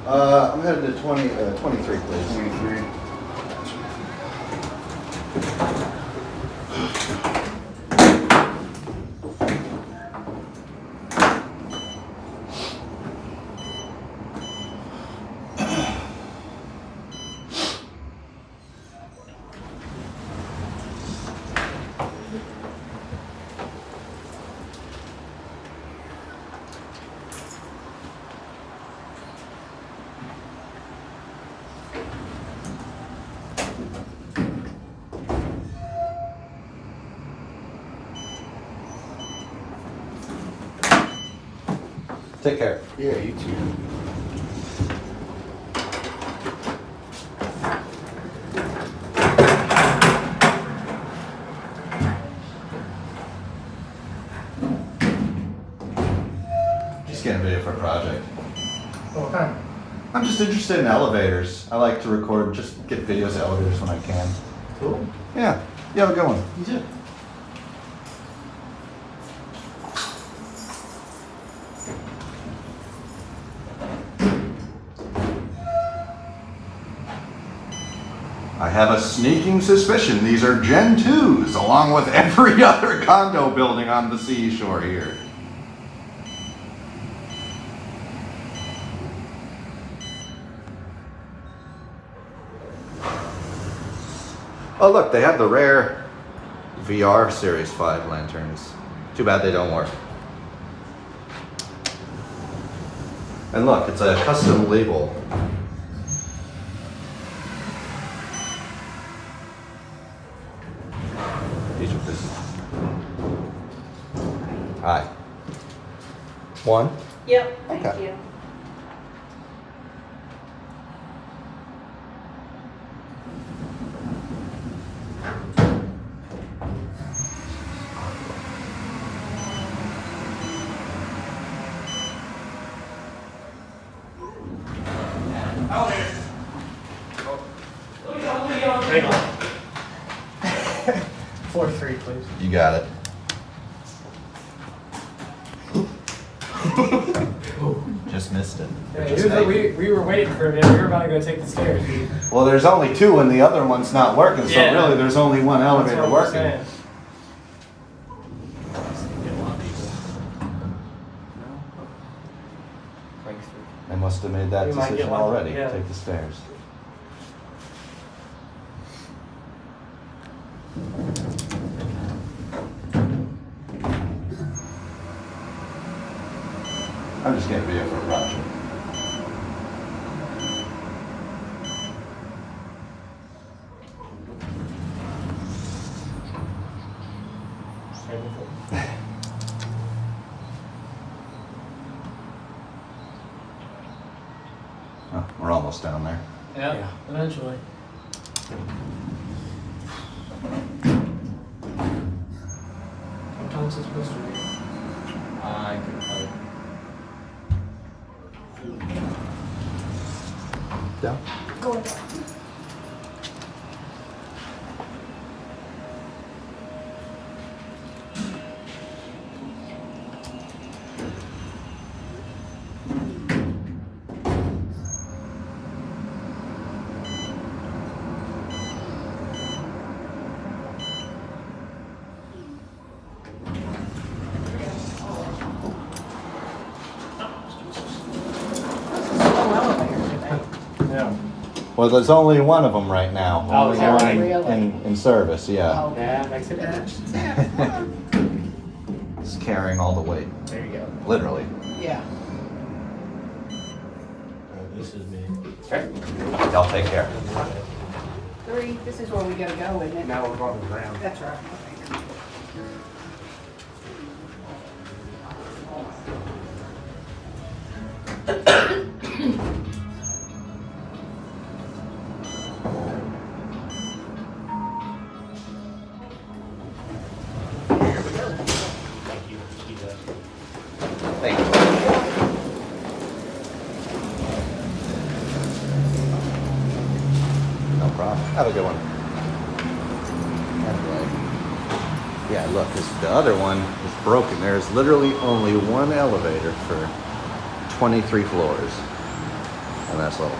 I'm headed to 23, please. 23. Take care. Yeah, you too. Just getting a video for a project. What kind? I'm just interested in elevators. I like to record, just get videos of elevators when I can. Cool. Yeah. You have a good one. You too. I have a sneaking suspicion these are Gen 2s, along with every other condo building on the seashore here. Oh look, they have the rare VR Series 5 lanterns. Too bad they don't work. And look, it's a custom label. These are busy. Hi. One? Yep, thank Okay. you. Thank you. 4-3, please. You got it. Just missed it. Yeah, Just usually made it. we were waiting for it, and we were about to go take the stairs. Well, there's only two and the other one's not working, so Yeah. really there's only one elevator That's what we're working. saying. They must have made that We might get decision lucky, already. yeah. Take the stairs. I'm just getting a video for a project. Oh, we're almost down there. Yeah, eventually. What time's it supposed to be? I could probably. Down? Going down. Yeah. Well, there's only one of them right now. Oh, Only is that one right? Really? in service, yeah. Yeah, makes it better. It's carrying all the weight, There you go. literally. Yeah. This is me. Okay. Y'all take care. 3, this is where we gotta go, isn't it? Now we're going around. That's right. Okay. Thank you. Thank you. No problem. Have a good one. Anyway. Yeah, look, the other one is broken. There's literally only one elevator for 23 floors. a nice little